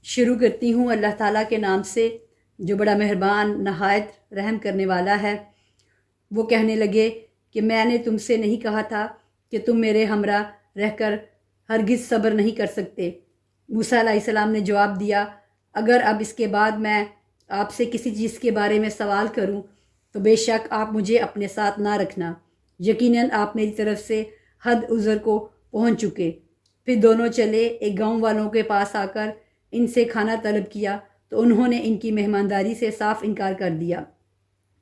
شروع کرتی ہوں اللہ تعالیٰ کے نام سے جو بڑا مہربان نہایت رحم کرنے والا ہے۔ وہ کہنے لگے کہ میں نے تم سے نہیں کہا تھا کہ تم میرے ہمراہ رہ کر ہرگز صبر نہیں کر سکتے۔ موسیٰ علیہ السلام نے جواب دیا، اگر اب اس کے بعد میں آپ سے کسی چیز کے بارے میں سوال کروں تو بے شک آپ مجھے اپنے ساتھ نہ رکھنا، یقیناً آپ میری طرف سے حد عذر کو پہنچ چکے۔ پھر دونوں چلے، ایک گاؤں والوں کے پاس آ کر ان سے کھانا طلب کیا تو انہوں نے ان کی مہمانداری سے صاف انکار کر دیا۔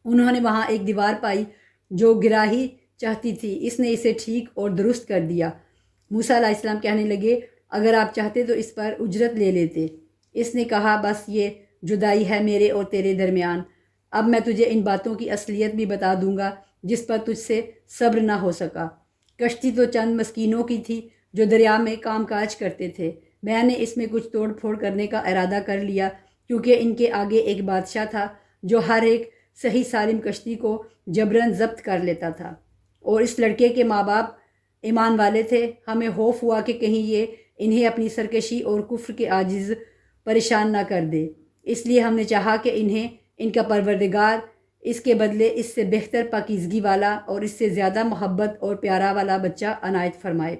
انہوں نے وہاں ایک دیوار پائی جو گراہی چاہتی تھی، اس نے اسے ٹھیک اور درست کر دیا۔ موسیٰ علیہ السلام کہنے لگے، اگر آپ چاہتے تو اس پر اجرت لے لیتے۔ اس نے کہا، بس یہ جدائی ہے میرے اور تیرے درمیان، اب میں تجھے ان باتوں کی اصلیت بھی بتا دوں گا جس پر تجھ سے صبر نہ ہو سکا۔ کشتی تو چند مسکینوں کی تھی جو دریا میں کام کاج کرتے تھے، میں نے اس میں کچھ توڑ پھوڑ کرنے کا ارادہ کر لیا کیونکہ ان کے آگے ایک بادشاہ تھا جو ہر ایک صحیح سالم کشتی کو جبراً ضبط کر لیتا تھا، اور اس لڑکے کے ماں باپ ایمان والے تھے۔ ہمیں خوف ہوا کہ کہیں یہ انہیں اپنی سرکشی اور کفر کے عاجز پریشان نہ کر دے، اس لیے ہم نے چاہا کہ انہیں ان کا پروردگار اس کے بدلے اس سے بہتر پاکیزگی والا اور اس سے زیادہ محبت اور پیارا والا بچہ عنایت فرمائے۔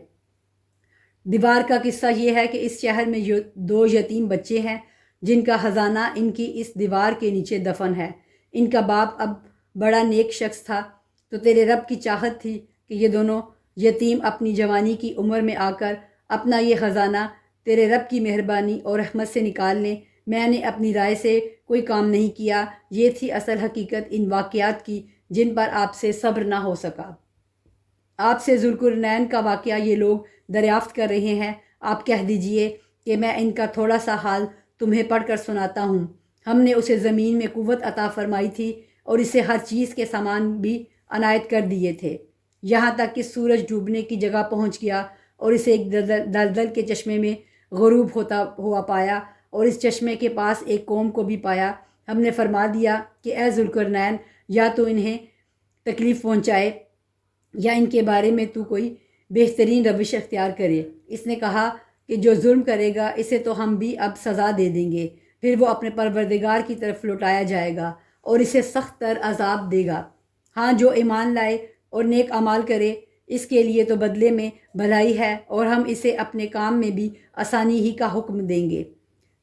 دیوار کا قصہ یہ ہے کہ اس شہر میں دو یتیم بچے ہیں جن کا خزانہ ان کی اس دیوار کے نیچے دفن ہے۔ ان کا باپ اب بڑا نیک شخص تھا، تو تیرے رب کی چاہت تھی کہ یہ دونوں یتیم اپنی جوانی کی عمر میں آ کر اپنا یہ خزانہ تیرے رب کی مہربانی اور رحمت سے نکال لیں۔ میں نے اپنی رائے سے کوئی کام نہیں کیا، یہ تھی اصل حقیقت ان واقعات کی جن پر آپ سے صبر نہ ہو سکا۔ آپ سے ذوالقرنین کا واقعہ یہ لوگ دریافت کر رہے ہیں، آپ کہہ دیجئے کہ میں ان کا تھوڑا سا حال تمہیں پڑھ کر سناتا ہوں۔ ہم نے اسے زمین میں قوت عطا فرمائی تھی اور اسے ہر چیز کے سامان بھی عنایت کر دیے تھے، یہاں تک کہ سورج ڈوبنے کی جگہ پہنچ گیا اور اسے ایک دلدل کے چشمے میں غروب ہوتا ہوا پایا، اور اس چشمے کے پاس ایک قوم کو بھی پایا۔ ہم نے فرما دیا کہ اے ذوالقرنین، یا تو انہیں تکلیف پہنچائے یا ان کے بارے میں تو کوئی بہترین روش اختیار کرے۔ اس نے کہا کہ جو ظلم کرے گا اسے تو ہم بھی اب سزا دے دیں گے، پھر وہ اپنے پروردگار کی طرف لوٹایا جائے گا اور اسے سخت تر عذاب دے گا۔ ہاں، جو ایمان لائے اور نیک اعمال کرے اس کے لیے تو بدلے میں بھلائی ہے، اور ہم اسے اپنے کام میں بھی آسانی ہی کا حکم دیں گے۔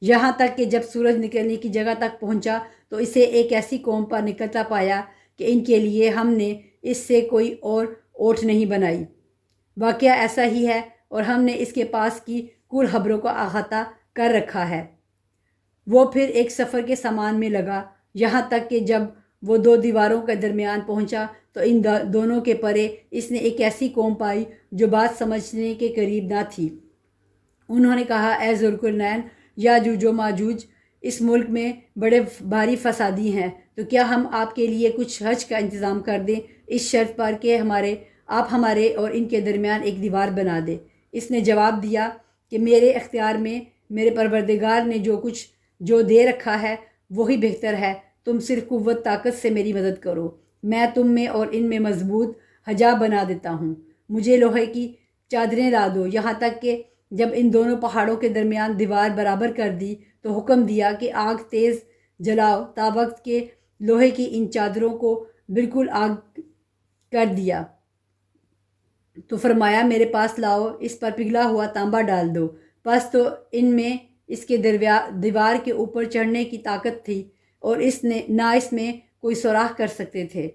یہاں تک کہ جب سورج نکلنے کی جگہ تک پہنچا تو اسے ایک ایسی قوم پر نکلتا پایا کہ ان کے لیے ہم نے اس سے کوئی اور اوٹ نہیں بنائی۔ واقعہ ایسا ہی ہے، اور ہم نے اس کے پاس کی کل خبروں کا احاطہ کر رکھا ہے۔ وہ پھر ایک سفر کے سامان میں لگا، یہاں تک کہ جب وہ دو دیواروں کے درمیان پہنچا تو ان دونوں کے پرے اس نے ایک ایسی قوم پائی جو بات سمجھنے کے قریب نہ تھی۔ انہوں نے کہا، اے ذوالقرنین، یاجوج و ماجوج اس ملک میں بڑے بھاری فسادی ہیں، تو کیا ہم آپ کے لیے کچھ حج کا انتظام کر دیں اس شرط پر کہ آپ ہمارے اور ان کے درمیان ایک دیوار بنا دیں۔ اس نے جواب دیا کہ میرے اختیار میں میرے پروردگار نے جو دے رکھا ہے وہی بہتر ہے، تم صرف قوت طاقت سے میری مدد کرو، میں تم میں اور ان میں مضبوط حجاب بنا دیتا ہوں۔ مجھے لوہے کی چادریں لا دو، یہاں تک کہ جب ان دونوں پہاڑوں کے درمیان دیوار برابر کر دی تو حکم دیا کہ آگ تیز جلاؤ، تا وقت کے لوہے کی ان چادروں کو بالکل آگ کر دیا تو فرمایا، میرے پاس لاؤ، اس پر پگھلا ہوا تانبا ڈال دو۔ پس تو ان میں اس کے دیوار کے اوپر چڑھنے کی طاقت تھی اور اس میں کوئی سوراخ کر سکتے تھے۔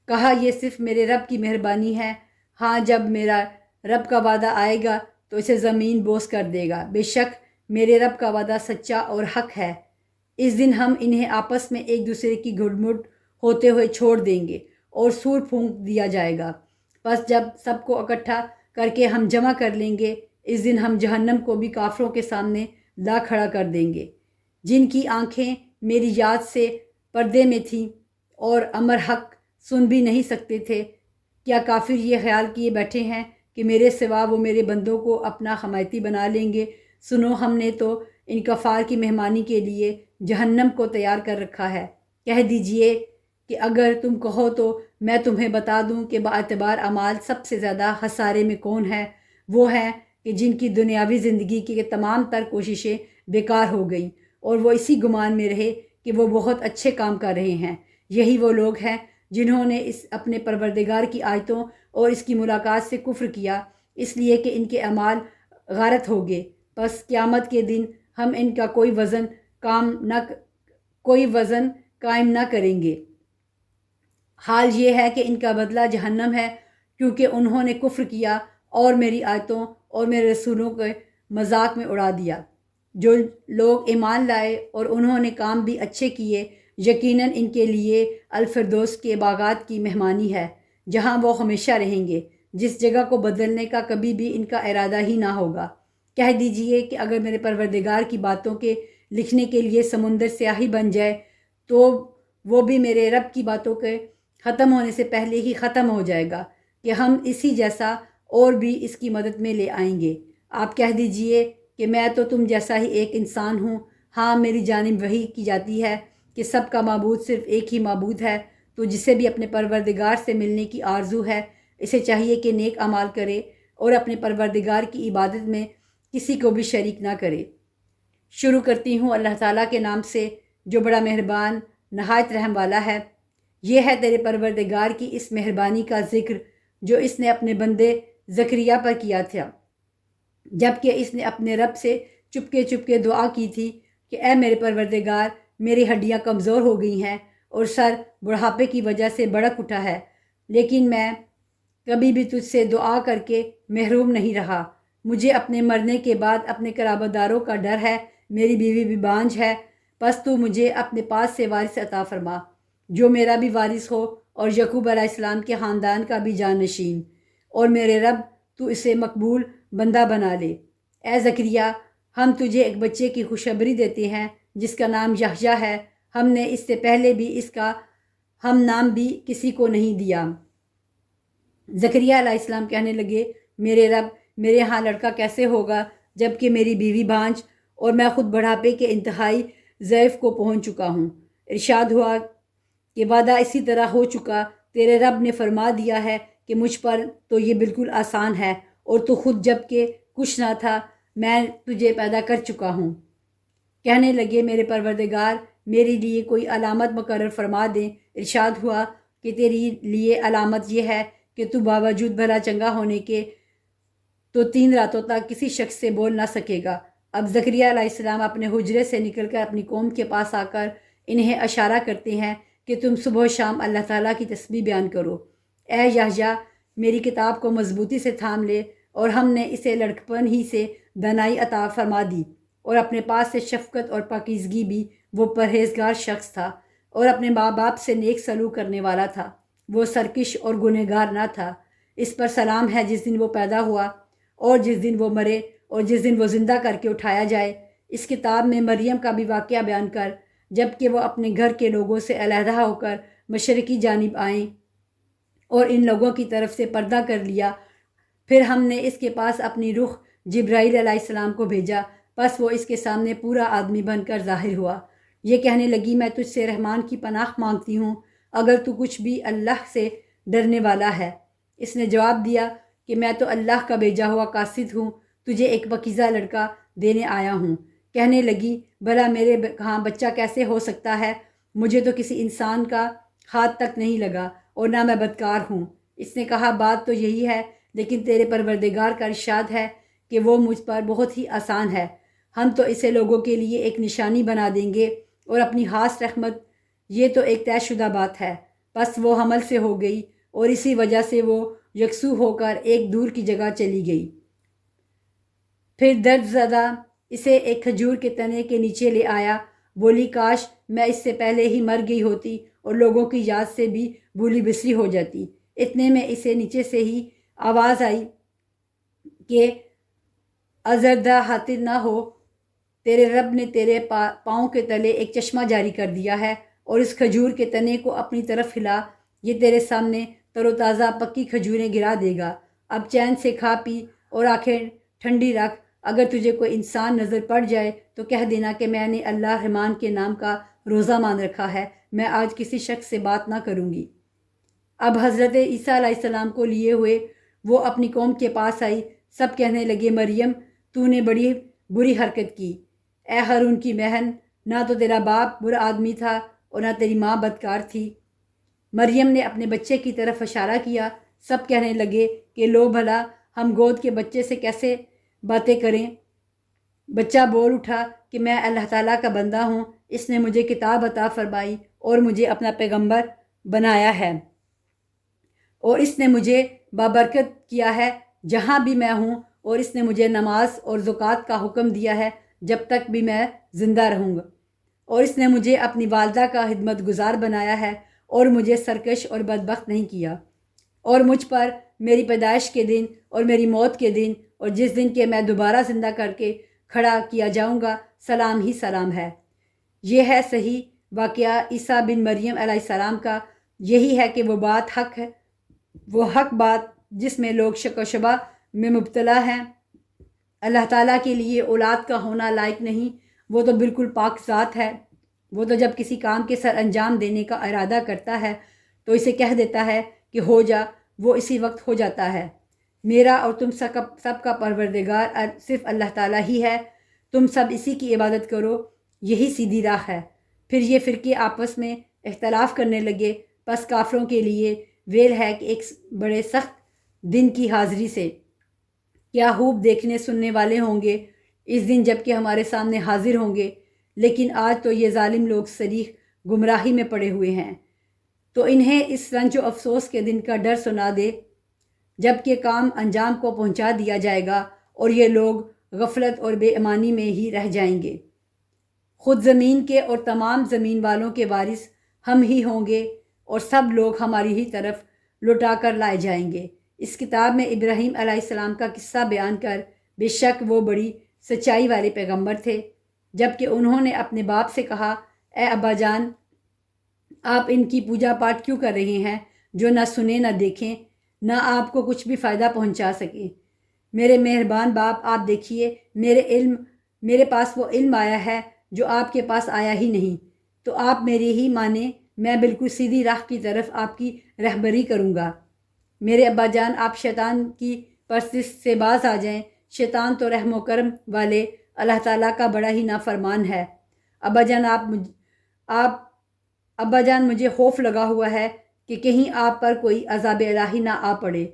کہا، یہ صرف میرے رب کی مہربانی ہے، ہاں جب میرا رب کا وعدہ آئے گا تو اسے زمین بوس کر دے گا، بے شک میرے رب کا وعدہ سچا اور حق ہے۔ اس دن ہم انہیں آپس میں ایک دوسرے کی گھڑ مڑ ہوتے ہوئے چھوڑ دیں گے اور سور پھونک دیا جائے گا، پس جب سب کو اکٹھا کر کے ہم جمع کر لیں گے، اس دن ہم جہنم کو بھی کافروں کے سامنے لا کھڑا کر دیں گے، جن کی آنکھیں میری یاد سے پردے میں تھیں اور امر حق سن بھی نہیں سکتے تھے۔ کیا کافر یہ خیال کیے بیٹھے ہیں کہ میرے سوا وہ میرے بندوں کو اپنا حمایتی بنا لیں گے؟ سنو، ہم نے تو ان کفار کی مہمانی کے لیے جہنم کو تیار کر رکھا ہے۔ کہہ دیجئے کہ اگر تم کہو تو میں تمہیں بتا دوں کہ باعتبار اعمال سب سے زیادہ خسارے میں کون ہے۔ وہ ہے کہ جن کی دنیاوی زندگی کی تمام تر کوششیں بیکار ہو گئیں اور وہ اسی گمان میں رہے کہ وہ بہت اچھے کام کر رہے ہیں۔ یہی وہ لوگ ہیں جنہوں نے اپنے پروردگار کی آیتوں اور اس کی ملاقات سے کفر کیا، اس لیے کہ ان کے اعمال غارت ہو گئے۔ پس قیامت کے دن ہم ان کا کوئی وزن قائم نہ کریں گے۔ حال یہ ہے کہ ان کا بدلہ جہنم ہے، کیونکہ انہوں نے کفر کیا اور میری آیتوں اور میرے رسولوں کے مذاق میں اڑا دیا۔ جو لوگ ایمان لائے اور انہوں نے کام بھی اچھے کیے، یقیناً ان کے لیے الفردوس کے باغات کی مہمانی ہے، جہاں وہ ہمیشہ رہیں گے، جس جگہ کو بدلنے کا کبھی بھی ان کا ارادہ ہی نہ ہوگا۔ کہہ دیجئے کہ اگر میرے پروردگار کی باتوں کے لکھنے کے لیے سمندر سیاہی بن جائے تو وہ بھی میرے رب کی باتوں کے ختم ہونے سے پہلے ہی ختم ہو جائے گا کہ ہم اسی جیسا اور بھی اس کی مدد میں لے آئیں گے۔ آپ کہہ دیجئے کہ میں تو تم جیسا ہی ایک انسان ہوں، ہاں میری جانب وحی کی جاتی ہے کہ سب کا معبود صرف ایک ہی معبود ہے، تو جسے بھی اپنے پروردگار سے ملنے کی آرزو ہے اسے چاہیے کہ نیک اعمال کرے اور اپنے پروردگار کی عبادت میں کسی کو بھی شریک نہ کرے۔ شروع کرتی ہوں اللہ تعالیٰ کے نام سے جو بڑا مہربان نہایت رحم والا ہے۔ یہ ہے تیرے پروردگار کی اس مہربانی کا ذکر جو اس نے اپنے بندے زکریا پر کیا تھا، جب کہ اس نے اپنے رب سے چپکے دعا کی تھی کہ اے میرے پروردگار، میری ہڈیاں کمزور ہو گئی ہیں اور سر بڑھاپے کی وجہ سے بڑک اٹھا ہے، لیکن میں کبھی بھی تجھ سے دعا کر کے محروم نہیں رہا۔ مجھے اپنے مرنے کے بعد اپنے قرابت داروں کا ڈر ہے، میری بیوی بھی بانجھ ہے، پس تو مجھے اپنے پاس سے وارث عطا فرما جو میرا بھی وارث ہو اور یعقوب علیہ السلام کے خاندان کا بھی جانشین، اور میرے رب تو اسے مقبول بندہ بنا لے۔ اے زکریا، ہم تجھے ایک بچے کی خوشخبری دیتے ہیں جس کا نام یحییٰ ہے، ہم نے اس سے پہلے بھی اس کا ہم نام بھی کسی کو نہیں دیا۔ زکریا علیہ السلام کہنے لگے، میرے رب، میرے ہاں لڑکا کیسے ہوگا جب کہ میری بیوی بانجھ اور میں خود بڑھاپے کے انتہائی ضعف کو پہنچ چکا ہوں۔ ارشاد ہوا کہ وعدہ اسی طرح ہو چکا، تیرے رب نے فرما دیا ہے کہ مجھ پر تو یہ بالکل آسان ہے، اور تو خود جب کہ کچھ نہ تھا میں تجھے پیدا کر چکا ہوں۔ کہنے لگے، میرے پروردگار، میرے لیے کوئی علامت مقرر فرما دیں۔ ارشاد ہوا کہ تیری لیے علامت یہ ہے کہ تو باوجود بھلا چنگا ہونے کے تو 3 راتوں تک کسی شخص سے بول نہ سکے گا۔ اب زکریا علیہ السلام اپنے حجرے سے نکل کر اپنی قوم کے پاس آ کر انہیں اشارہ کرتے ہیں کہ تم صبح و شام اللہ تعالیٰ کی تسبیح بیان کرو۔ اے یحییٰ، میری کتاب کو مضبوطی سے تھام لے، اور ہم نے اسے لڑکپن ہی سے دانائی عطا فرما دی، اور اپنے پاس سے شفقت اور پاکیزگی بھی۔ وہ پرہیزگار شخص تھا اور اپنے ماں باپ سے نیک سلوک کرنے والا تھا، وہ سرکش اور گنہگار نہ تھا۔ اس پر سلام ہے جس دن وہ پیدا ہوا اور جس دن وہ مرے اور جس دن وہ زندہ کر کے اٹھایا جائے۔ اس کتاب میں مریم کا بھی واقعہ بیان کر، جب کہ وہ اپنے گھر کے لوگوں سے علیحدہ ہو کر مشرقی جانب آئیں اور ان لوگوں کی طرف سے پردہ کر لیا۔ پھر ہم نے اس کے پاس اپنی روح جبرائیل علیہ السلام کو بھیجا، پس وہ اس کے سامنے پورا آدمی بن کر ظاہر ہوا۔ یہ کہنے لگی، میں تجھ سے رحمان کی پناہ مانگتی ہوں اگر تو کچھ بھی اللہ سے ڈرنے والا ہے۔ اس نے جواب دیا کہ میں تو اللہ کا بھیجا ہوا قاصد ہوں، تجھے ایک پاکیزہ لڑکا دینے آیا ہوں۔ کہنے لگی، بھلا میرے ہاں بچہ کیسے ہو سکتا ہے؟ مجھے تو کسی انسان کا ہاتھ تک نہیں لگا اور نہ میں بدکار ہوں۔ اس نے کہا، بات تو یہی ہے، لیکن تیرے پروردگار کا ارشاد ہے کہ وہ مجھ پر بہت ہی آسان ہے، ہم تو اسے لوگوں کے لیے ایک نشانی بنا دیں گے اور اپنی خاص رحمت، یہ تو ایک طے شدہ بات ہے۔ پس وہ حمل سے ہو گئی اور اسی وجہ سے وہ یکسو ہو کر ایک دور کی جگہ چلی گئی۔ پھر درد زدہ اسے ایک کھجور کے تنے کے نیچے لے آیا، بولی، کاش میں اس سے پہلے ہی مر گئی ہوتی اور لوگوں کی یاد سے بھی بھولی بسری ہو جاتی۔ اتنے میں اسے نیچے سے ہی آواز آئی کہ ازردہ خاطر نہ ہو، تیرے رب نے تیرے پاؤں کے تلے ایک چشمہ جاری کر دیا ہے، اور اس کھجور کے تنے کو اپنی طرف ہلا، یہ تیرے سامنے تر و تازہ پکی کھجوریں گرا دے گا۔ اب چین سے کھا پی اور آنکھیں ٹھنڈی رکھ، اگر تجھے کوئی انسان نظر پڑ جائے تو کہہ دینا کہ میں نے اللہ رحمان کے نام کا روزہ مان رکھا ہے، میں آج کسی شخص سے بات نہ کروں گی۔ اب حضرت عیسیٰ علیہ السلام کو لیے ہوئے وہ اپنی قوم کے پاس آئی۔ سب کہنے لگے مریم تو نے بڑی بری حرکت کی، اے ہارون کی بہن، نہ تو تیرا باپ برا آدمی تھا اور نہ تیری ماں بدکار تھی۔ مریم نے اپنے بچے کی طرف اشارہ کیا۔ سب کہنے لگے کہ لو بھلا ہم گود کے بچے سے کیسے باتیں کریں۔ بچہ بول اٹھا کہ میں اللہ تعالیٰ کا بندہ ہوں، اس نے مجھے کتاب عطا فرمائی اور مجھے اپنا پیغمبر بنایا ہے، اور اس نے مجھے بابرکت کیا ہے جہاں بھی میں ہوں، اور اس نے مجھے نماز اور زکوٰۃ کا حکم دیا ہے جب تک بھی میں زندہ رہوں گا، اور اس نے مجھے اپنی والدہ کا خدمت گزار بنایا ہے اور مجھے سرکش اور بدبخت نہیں کیا، اور مجھ پر میری پیدائش کے دن اور میری موت کے دن اور جس دن کے میں دوبارہ زندہ کر کے کھڑا کیا جاؤں گا سلام ہی سلام ہے۔ یہ ہے صحیح واقعہ عیسیٰ بن مریم علیہ السلام کا۔ یہی ہے کہ وہ بات حق ہے، وہ حق بات جس میں لوگ شک و شبہ میں مبتلا ہیں۔ اللہ تعالیٰ کے لیے اولاد کا ہونا لائق نہیں، وہ تو بالکل پاک ذات ہے۔ وہ تو جب کسی کام کے سر انجام دینے کا ارادہ کرتا ہے تو اسے کہہ دیتا ہے کہ ہو جا، وہ اسی وقت ہو جاتا ہے۔ میرا اور تم سب کا پروردگار صرف اللہ تعالیٰ ہی ہے، تم سب اسی کی عبادت کرو، یہی سیدھی راہ ہے۔ پھر یہ فرقے آپس میں اختلاف کرنے لگے، پس کافروں کے لیے ویل ہے کہ ایک بڑے سخت دن کی حاضری سے کیا خوب دیکھنے سننے والے ہوں گے اس دن جب کہ ہمارے سامنے حاضر ہوں گے، لیکن آج تو یہ ظالم لوگ صریح گمراہی میں پڑے ہوئے ہیں۔ تو انہیں اس رنج و افسوس کے دن کا ڈر سنا دے جب کہ کام انجام کو پہنچا دیا جائے گا اور یہ لوگ غفلت اور بے ایمانی میں ہی رہ جائیں گے۔ خود زمین کے اور تمام زمین والوں کے وارث ہم ہی ہوں گے اور سب لوگ ہماری ہی طرف لوٹا کر لائے جائیں گے۔ اس کتاب میں ابراہیم علیہ السلام کا قصہ بیان کر بے شک وہ بڑی سچائی والے پیغمبر تھے، جب کہ انہوں نے اپنے باپ سے کہا اے ابا جان، آپ ان کی پوجا پاٹ کیوں کر رہے ہیں جو نہ سنیں نہ دیکھیں نہ آپ کو کچھ بھی فائدہ پہنچا سکیں۔ میرے مہربان باپ، آپ دیکھیے میرے پاس وہ علم آیا ہے جو آپ کے پاس آیا ہی نہیں، تو آپ میری ہی مانیں، میں بالکل سیدھی راہ کی طرف آپ کی رہبری کروں گا۔ میرے ابا جان، آپ شیطان کی پرستش سے باز آ جائیں، شیطان تو رحم و کرم والے اللہ تعالیٰ کا بڑا ہی نافرمان ہے۔ ابا جان مجھے خوف لگا ہوا ہے کہ کہیں آپ پر کوئی عذاب الہی نہ آ پڑے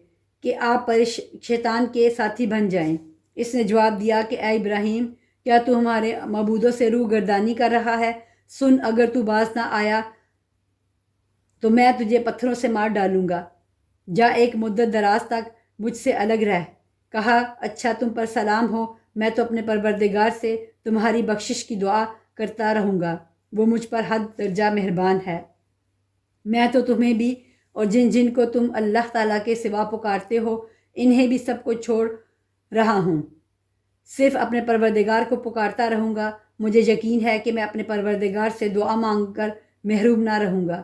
کہ آپ پر شیطان کے ساتھی بن جائیں۔ اس نے جواب دیا کہ اے ابراہیم، کیا تو ہمارے معبودوں سے روح گردانی کر رہا ہے؟ سن، اگر تو باز نہ آیا تو میں تجھے پتھروں سے مار ڈالوں گا، جا ایک مدت دراز تک مجھ سے الگ رہ۔ کہا اچھا، تم پر سلام ہو، میں تو اپنے پروردگار سے تمہاری بخشش کی دعا کرتا رہوں گا، وہ مجھ پر حد درجہ مہربان ہے۔ میں تو تمہیں بھی اور جن جن کو تم اللہ تعالیٰ کے سوا پکارتے ہو انہیں بھی سب کو چھوڑ رہا ہوں، صرف اپنے پروردگار کو پکارتا رہوں گا۔ مجھے یقین ہے کہ میں اپنے پروردگار سے دعا مانگ کر محروم نہ رہوں گا۔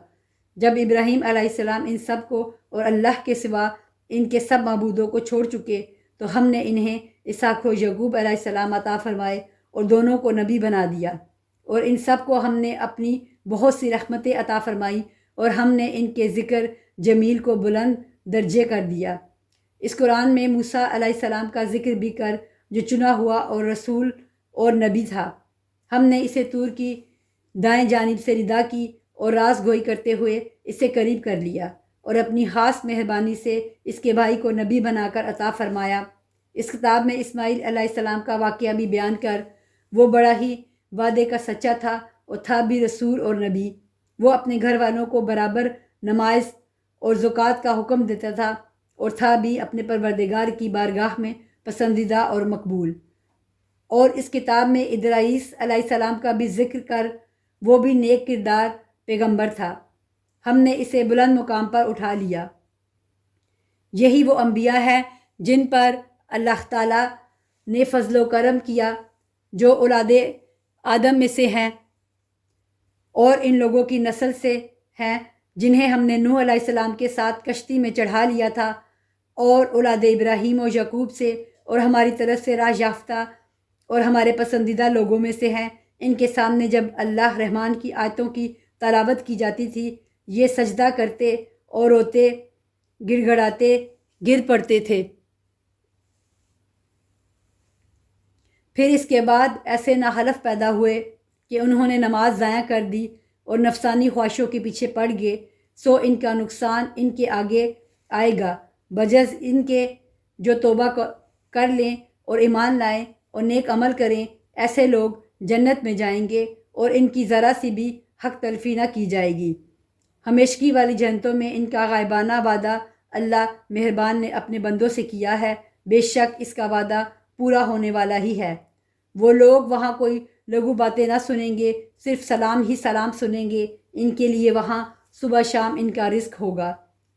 جب ابراہیم علیہ السلام ان سب کو اور اللہ کے سوا ان کے سب معبودوں کو چھوڑ چکے تو ہم نے انہیں اسحاق و یعقوب علیہ السلام عطا فرمائے اور دونوں کو نبی بنا دیا، اور ان سب کو ہم نے اپنی بہت سی رحمتیں عطا فرمائی، اور ہم نے ان کے ذکر جمیل کو بلند درجے کر دیا۔ اس قرآن میں موسیٰ علیہ السلام کا ذکر بھی کر جو چنا ہوا اور رسول اور نبی تھا۔ ہم نے اسے طور کی دائیں جانب سے ردا کی اور راز گوئی کرتے ہوئے اسے قریب کر لیا، اور اپنی خاص مہربانی سے اس کے بھائی کو نبی بنا کر عطا فرمایا۔ اس کتاب میں اسماعیل علیہ السلام کا واقعہ بھی بیان کر وہ بڑا ہی وعدے کا سچا تھا اور تھا بھی رسول اور نبی۔ وہ اپنے گھر والوں کو برابر نماز اور زکوٰۃ کا حکم دیتا تھا اور تھا بھی اپنے پروردگار کی بارگاہ میں پسندیدہ اور مقبول۔ اور اس کتاب میں ادریس علیہ السلام کا بھی ذکر کر وہ بھی نیک کردار پیغمبر تھا، ہم نے اسے بلند مقام پر اٹھا لیا۔ یہی وہ انبیاء ہیں جن پر اللہ تعالیٰ نے فضل و کرم کیا، جو اولاد آدم میں سے ہیں اور ان لوگوں کی نسل سے ہیں جنہیں ہم نے نوح علیہ السلام کے ساتھ کشتی میں چڑھا لیا تھا، اور اولاد ابراہیم و یعقوب سے اور ہماری طرف سے راہ یافتہ اور ہمارے پسندیدہ لوگوں میں سے ہیں۔ ان کے سامنے جب اللہ رحمان کی آیتوں کی تلاوت کی جاتی تھی یہ سجدہ کرتے اور روتے گڑ گڑاتے گر پڑتے تھے۔ پھر اس کے بعد ایسے ناحلف پیدا ہوئے کہ انہوں نے نماز ضائع کر دی اور نفسانی خواہشوں کے پیچھے پڑ گئے، سو ان کا نقصان ان کے آگے آئے گا، بجز ان کے جو توبہ کر لیں اور ایمان لائیں اور نیک عمل کریں، ایسے لوگ جنت میں جائیں گے اور ان کی ذرا سی بھی حق تلفی نہ کی جائے گی۔ ہمیشگی والی جنتوں میں ان کا غائبانہ وعدہ اللہ مہربان نے اپنے بندوں سے کیا ہے، بے شک اس کا وعدہ پورا ہونے والا ہی ہے۔ وہ لوگ وہاں کوئی لغو باتیں نہ سنیں گے، صرف سلام ہی سلام سنیں گے، ان کے لیے وہاں صبح شام ان کا رزق ہوگا۔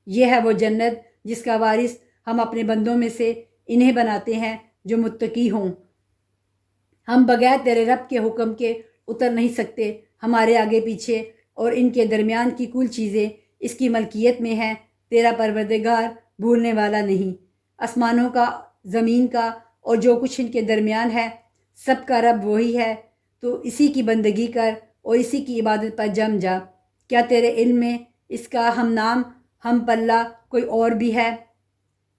یہ ہے وہ جنت جس کا وارث ہم اپنے بندوں میں سے انہیں بناتے ہیں جو متقی ہوں۔ ہم بغیر تیرے رب کے حکم کے اتر نہیں سکتے، ہمارے آگے پیچھے اور ان کے درمیان کی کل چیزیں اس کی ملکیت میں ہیں، تیرا پروردگار بھولنے والا نہیں۔ آسمانوں کا، زمین کا اور جو کچھ ان کے درمیان ہے، سب کا رب وہی ہے، تو اسی کی بندگی کر اور اسی کی عبادت پر جم جا۔ کیا تیرے علم میں اس کا ہم نام ہم پلہ کوئی اور بھی ہے؟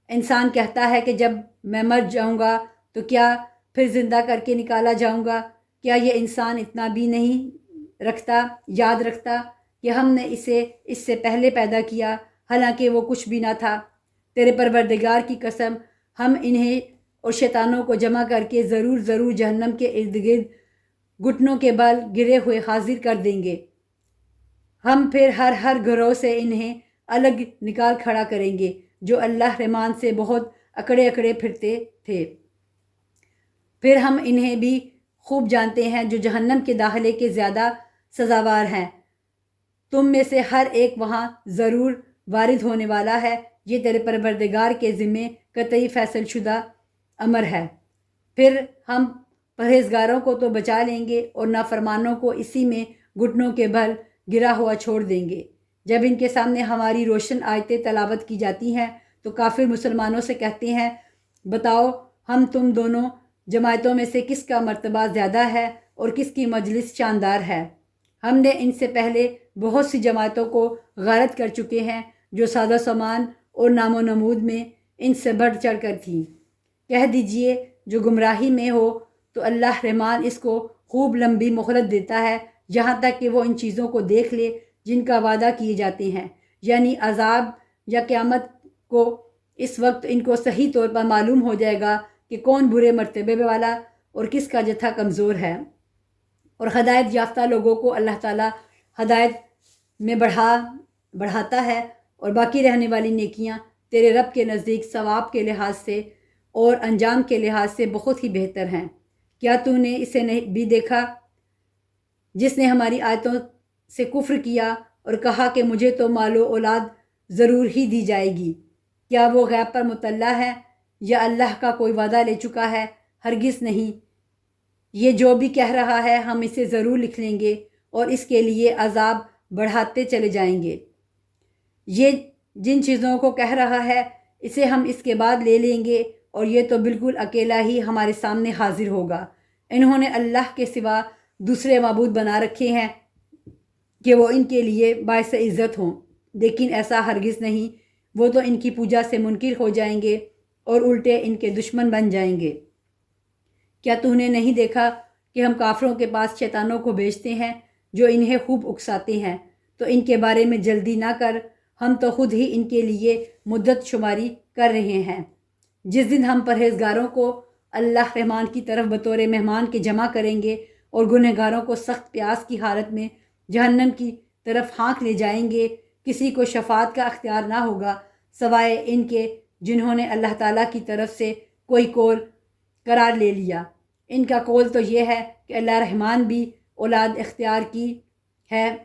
انسان کہتا ہے کہ جب میں مر جاؤں گا تو کیا پھر زندہ کر کے نکالا جاؤں گا؟ کیا یہ انسان اتنا بھی نہیں یاد رکھتا کہ ہم نے اسے اس سے پہلے پیدا کیا، حالانکہ وہ کچھ بھی نہ تھا؟ تیرے پروردگار کی قسم، ہم انہیں اور شیطانوں کو جمع کر کے ضرور جہنم کے ارد گرد گھٹنوں کے بل گرے ہوئے حاضر کر دیں گے۔ ہم پھر ہر گروہ سے انہیں الگ نکال کھڑا کریں گے جو اللہ رحمان سے بہت اکڑے پھرتے تھے۔ پھر ہم انہیں بھی خوب جانتے ہیں جو جہنم کے داخلے کے زیادہ سزاوار ہیں۔ تم میں سے ہر ایک وہاں ضرور وارد ہونے والا ہے، یہ تیرے پروردگار کے ذمے قطعی فیصل شدہ امر ہے۔ پھر ہم پرہیزگاروں کو تو بچا لیں گے اور نافرمانوں کو اسی میں گھٹنوں کے بل گرا ہوا چھوڑ دیں گے۔ جب ان کے سامنے ہماری روشن آیتیں تلاوت کی جاتی ہیں تو کافر مسلمانوں سے کہتے ہیں، بتاؤ ہم تم دونوں جماعتوں میں سے کس کا مرتبہ زیادہ ہے اور کس کی مجلس شاندار ہے؟ ہم نے ان سے پہلے بہت سی جماعتوں کو غارت کر چکے ہیں جو سادہ سامان اور نام و نمود میں ان سے بڑھ چڑھ کر تھیں۔ کہہ دیجئے جو گمراہی میں ہو تو اللہ رحمان اس کو خوب لمبی مہلت دیتا ہے، یہاں تک کہ وہ ان چیزوں کو دیکھ لے جن کا وعدہ کیے جاتے ہیں، یعنی عذاب یا قیامت کو۔ اس وقت ان کو صحیح طور پر معلوم ہو جائے گا کہ کون برے مرتبے والا اور کس کا جتھا کمزور ہے۔ اور ہدایت یافتہ لوگوں کو اللہ تعالیٰ ہدایت میں بڑھاتا ہے، اور باقی رہنے والی نیکیاں تیرے رب کے نزدیک ثواب کے لحاظ سے اور انجام کے لحاظ سے بہت ہی بہتر ہیں۔ کیا تو نے اسے نہیں بھی دیکھا جس نے ہماری آیتوں سے کفر کیا اور کہا کہ مجھے تو مال و اولاد ضرور ہی دی جائے گی؟ کیا وہ غیب پر مطلع ہے یا اللہ کا کوئی وعدہ لے چکا ہے؟ ہرگز نہیں۔ یہ جو بھی کہہ رہا ہے ہم اسے ضرور لکھ لیں گے اور اس کے لیے عذاب بڑھاتے چلے جائیں گے۔ یہ جن چیزوں کو کہہ رہا ہے اسے ہم اس کے بعد لے لیں گے اور یہ تو بالکل اکیلا ہی ہمارے سامنے حاضر ہوگا۔ انہوں نے اللہ کے سوا دوسرے معبود بنا رکھے ہیں کہ وہ ان کے لیے باعث عزت ہوں، لیکن ایسا ہرگز نہیں، وہ تو ان کی پوجا سے منکر ہو جائیں گے اور الٹے ان کے دشمن بن جائیں گے۔ کیا تو نے نہیں دیکھا کہ ہم کافروں کے پاس شیطانوں کو بھیجتے ہیں جو انہیں خوب اکساتے ہیں؟ تو ان کے بارے میں جلدی نہ کر، ہم تو خود ہی ان کے لیے مدت شماری کر رہے ہیں۔ جس دن ہم پرہیزگاروں کو اللہ رحمان کی طرف بطور مہمان کے جمع کریں گے اور گنہگاروں کو سخت پیاس کی حالت میں جہنم کی طرف ہانک لے جائیں گے، کسی کو شفاعت کا اختیار نہ ہوگا سوائے ان کے جنہوں نے اللہ تعالیٰ کی طرف سے کوئی قول قرار لے لیا۔ ان کا قول تو یہ ہے کہ اللہ رحمان بھی اولاد اختیار کی ہے،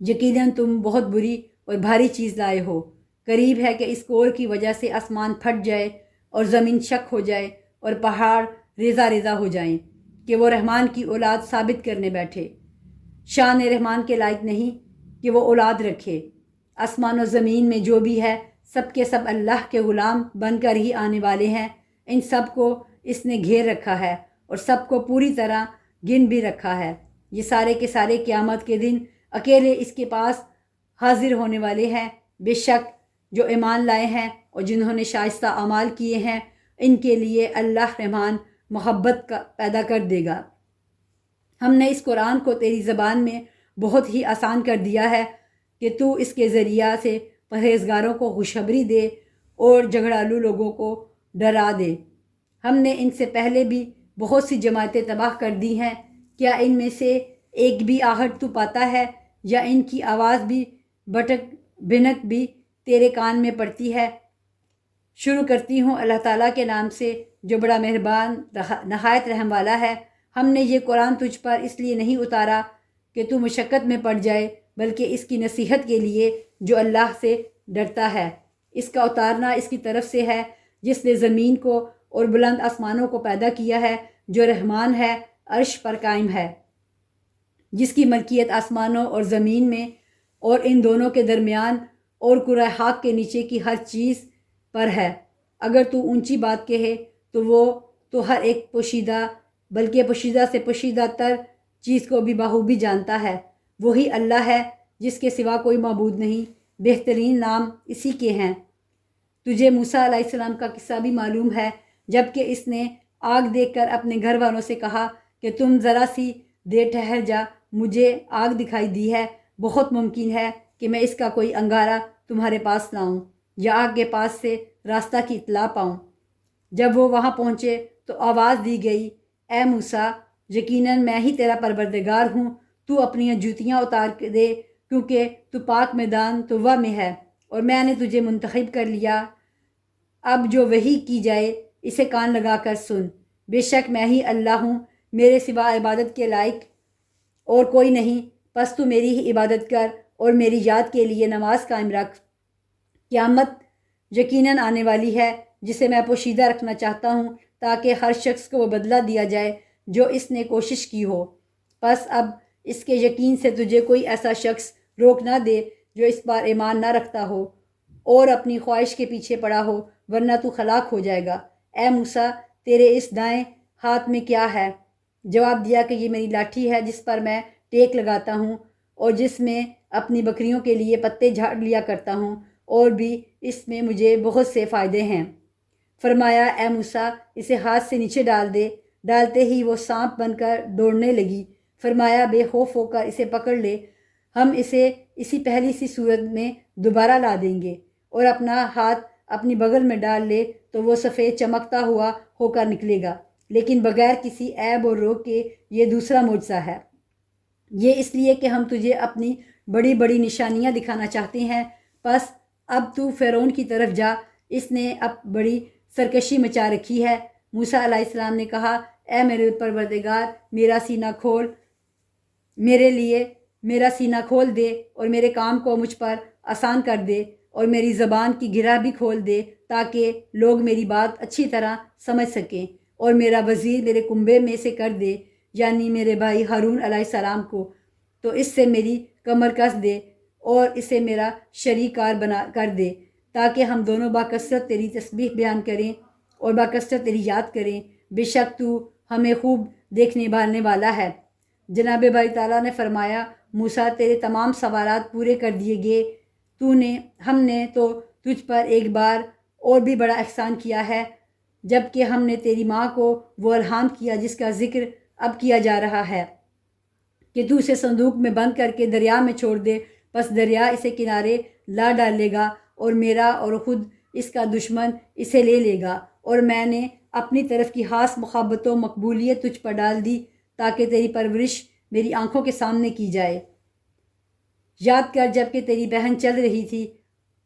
یقیناً تم بہت بری اور بھاری چیز لائے ہو۔ قریب ہے کہ اس قول کی وجہ سے آسمان پھٹ جائے اور زمین شک ہو جائے اور پہاڑ ریزہ ریزہ ہو جائیں کہ وہ رحمان کی اولاد ثابت کرنے بیٹھے۔ شان رحمان کے لائق نہیں کہ وہ اولاد رکھے۔ آسمان و زمین میں جو بھی ہے سب کے سب اللہ کے غلام بن کر ہی آنے والے ہیں۔ ان سب کو اس نے گھیر رکھا ہے اور سب کو پوری طرح گن بھی رکھا ہے۔ یہ سارے کے سارے قیامت کے دن اکیلے اس کے پاس حاضر ہونے والے ہیں۔ بے شک جو ایمان لائے ہیں اور جنہوں نے شائستہ اعمال کیے ہیں ان کے لیے اللہ رحمان محبت کا پیدا کر دے گا۔ ہم نے اس قرآن کو تیری زبان میں بہت ہی آسان کر دیا ہے کہ تو اس کے ذریعہ سے پرہیزگاروں کو خوشخبری دے اور جھگڑالو لوگوں کو ڈرا دے۔ ہم نے ان سے پہلے بھی بہت سی جماعتیں تباہ کر دی ہیں، کیا ان میں سے ایک بھی آہٹ تو پاتا ہے، یا ان کی آواز بھی بھٹک بھنک بھی تیرے کان میں پڑتی ہے؟ شروع کرتی ہوں اللہ تعالیٰ کے نام سے جو بڑا مہربان نہایت رحم والا ہے۔ ہم نے یہ قرآن تجھ پر اس لیے نہیں اتارا کہ تو مشقت میں پڑ جائے، بلکہ اس کی نصیحت کے لیے جو اللہ سے ڈرتا ہے۔ اس کا اتارنا اس کی طرف سے ہے جس نے زمین کو اور بلند آسمانوں کو پیدا کیا ہے، جو رحمان ہے، عرش پر قائم ہے، جس کی ملکیت آسمانوں اور زمین میں اور ان دونوں کے درمیان اور کرۂ خاک کے نیچے کی ہر چیز پر ہے۔ اگر تو اونچی بات کہے تو وہ تو ہر ایک پوشیدہ بلکہ پوشیدہ سے پوشیدہ تر چیز کو بھی بخوبی جانتا ہے۔ وہی اللہ ہے جس کے سوا کوئی معبود نہیں، بہترین نام اسی کے ہیں۔ تجھے موسیٰ علیہ السلام کا قصہ بھی معلوم ہے، جب کہ اس نے آگ دیکھ کر اپنے گھر والوں سے کہا کہ تم ذرا سی دیر ٹھہر جا، مجھے آگ دکھائی دی ہے، بہت ممکن ہے کہ میں اس کا کوئی انگارہ تمہارے پاس لاؤں یا آگ کے پاس سے راستہ کی اطلاع پاؤں۔ جب وہ وہاں پہنچے تو آواز دی گئی، اے موسیٰ، یقیناً میں ہی تیرا پروردگار ہوں، تو اپنی جوتیاں اتار دے کیونکہ تو پاک میدان طویٰ میں ہے اور میں نے تجھے منتخب کر لیا۔ اب جو وحی کی جائے اسے کان لگا کر سن، بے شک میں ہی اللہ ہوں، میرے سوا عبادت کے لائق اور کوئی نہیں، پس تو میری ہی عبادت کر اور میری یاد کے لیے نماز قائم رکھ۔ قیامت یقیناً آنے والی ہے جسے میں پوشیدہ رکھنا چاہتا ہوں تاکہ ہر شخص کو وہ بدلہ دیا جائے جو اس نے کوشش کی ہو۔ پس اب اس کے یقین سے تجھے کوئی ایسا شخص روک نہ دے جو اس پر ایمان نہ رکھتا ہو اور اپنی خواہش کے پیچھے پڑا ہو، ورنہ تو ہلاک ہو جائے گا۔ اے موسیٰ، تیرے اس دائیں ہاتھ میں کیا ہے؟ جواب دیا کہ یہ میری لاٹھی ہے جس پر میں ٹیک لگاتا ہوں اور جس میں اپنی بکریوں کے لیے پتے جھاڑ لیا کرتا ہوں، اور بھی اس میں مجھے بہت سے فائدے ہیں۔ فرمایا، اے موسیٰ، اسے ہاتھ سے نیچے ڈال دے۔ ڈالتے ہی وہ سانپ بن کر دوڑنے لگی۔ فرمایا، بے خوف ہو کر اسے پکڑ لے، ہم اسے اسی پہلی سی صورت میں دوبارہ لا دیں گے، اور اپنا ہاتھ اپنی بغل میں ڈال لے تو وہ سفید چمکتا ہوا ہو کر نکلے گا، لیکن بغیر کسی عیب اور روگ کے۔ یہ دوسرا معجزہ ہے، یہ اس لیے کہ ہم تجھے اپنی بڑی بڑی نشانیاں دکھانا چاہتے ہیں۔ پس اب تو فرعون کی طرف جا، اس نے اب بڑی سرکشی مچا رکھی ہے۔ موسیٰ علیہ السلام نے کہا، اے میرے پروردگار، میرا سینہ کھول دے اور میرے کام کو مجھ پر آسان کر دے اور میری زبان کی گرہ بھی کھول دے تاکہ لوگ میری بات اچھی طرح سمجھ سکیں، اور میرا وزیر میرے کنبے میں سے کر دے، یعنی میرے بھائی ہارون علیہ السلام کو، تو اس سے میری کمر کس دے اور اسے میرا شریک کار بنا کر دے، تاکہ ہم دونوں باکثرت تیری تسبیح بیان کریں اور باکثرت تیری یاد کریں۔ بے شک تو ہمیں خوب دیکھنے بھالنے والا ہے۔ جناب باری تعالیٰ نے فرمایا، موسیٰ، تیرے تمام سوالات پورے کر دیے گئے۔ ہم نے تو تجھ پر ایک بار اور بھی بڑا احسان کیا ہے، جب کہ ہم نے تیری ماں کو وہ الہام کیا جس کا ذکر اب کیا جا رہا ہے کہ تو اسے صندوق میں بند کر کے دریا میں چھوڑ دے، پس دریا اسے کنارے لا ڈالے گا اور میرا اور خود اس کا دشمن اسے لے لے گا، اور میں نے اپنی طرف کی خاص محبت و مقبولیت تجھ پر ڈال دی تاکہ تیری پرورش میری آنکھوں کے سامنے کی جائے۔ یاد کر جب کہ تیری بہن چل رہی تھی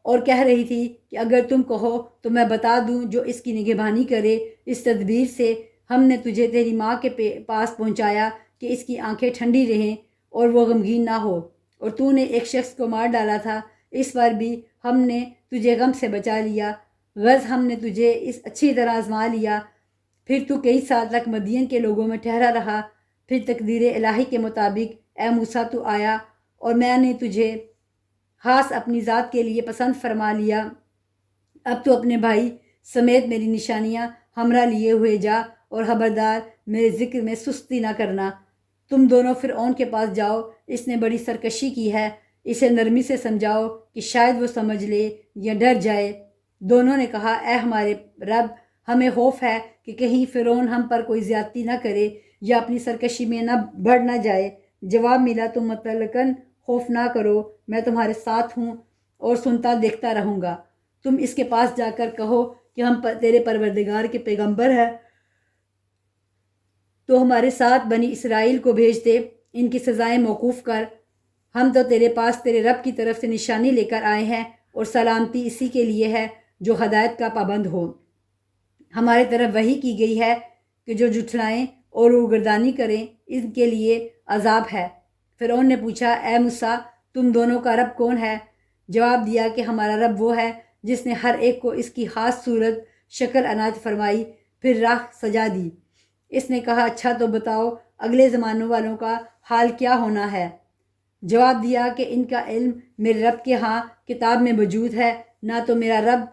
اور کہہ رہی تھی کہ اگر تم کہو تو میں بتا دوں جو اس کی نگہبانی کرے۔ اس تدبیر سے ہم نے تجھے تیری ماں کے پاس پہنچایا کہ اس کی آنکھیں ٹھنڈی رہیں اور وہ غمگین نہ ہو، اور تو نے ایک شخص کو مار ڈالا تھا، اس پر بھی ہم نے تجھے غم سے بچا لیا۔ غرض ہم نے تجھے اس اچھی طرح آزما لیا۔ پھر تو کئی سال تک مدین کے لوگوں میں ٹھہرا رہا، پھر تقدیر الہی کے مطابق اے موسیٰ تو آیا، اور میں نے تجھے خاص اپنی ذات کے لیے پسند فرما لیا۔ اب تو اپنے بھائی سمیت میری نشانیاں ہمراہ لیے ہوئے جا، اور خبردار میرے ذکر میں سستی نہ کرنا۔ تم دونوں فرعون کے پاس جاؤ، اس نے بڑی سرکشی کی ہے، اسے نرمی سے سمجھاؤ کہ شاید وہ سمجھ لے یا ڈر جائے۔ دونوں نے کہا، اے ہمارے رب، ہمیں خوف ہے کہ کہیں فرعون ہم پر کوئی زیادتی نہ کرے یا اپنی سرکشی میں بڑھ نہ جائے۔ جواب ملا، تم مطلقاً خوف نہ کرو، میں تمہارے ساتھ ہوں اور سنتا دیکھتا رہوں گا۔ تم اس کے پاس جا کر کہو کہ ہم تیرے پروردگار کے پیغمبر ہیں، تو ہمارے ساتھ بنی اسرائیل کو بھیج دے، ان کی سزائیں موقوف کر۔ ہم تو تیرے پاس تیرے رب کی طرف سے نشانی لے کر آئے ہیں، اور سلامتی اسی کے لیے ہے جو ہدایت کا پابند ہو۔ ہمارے طرف وحی کی گئی ہے کہ جو جھٹلائیں اور روگردانی کریں ان کے لیے عذاب ہے۔ فرعون نے پوچھا، اے موسیٰ، تم دونوں کا رب کون ہے؟ جواب دیا کہ ہمارا رب وہ ہے جس نے ہر ایک کو اس کی خاص صورت شکل عنایت فرمائی، پھر راہ سجا دی۔ اس نے کہا، اچھا تو بتاؤ اگلے زمانوں والوں کا حال کیا ہونا ہے؟ جواب دیا کہ ان کا علم میرے رب کے ہاں کتاب میں موجود ہے، نہ تو میرا رب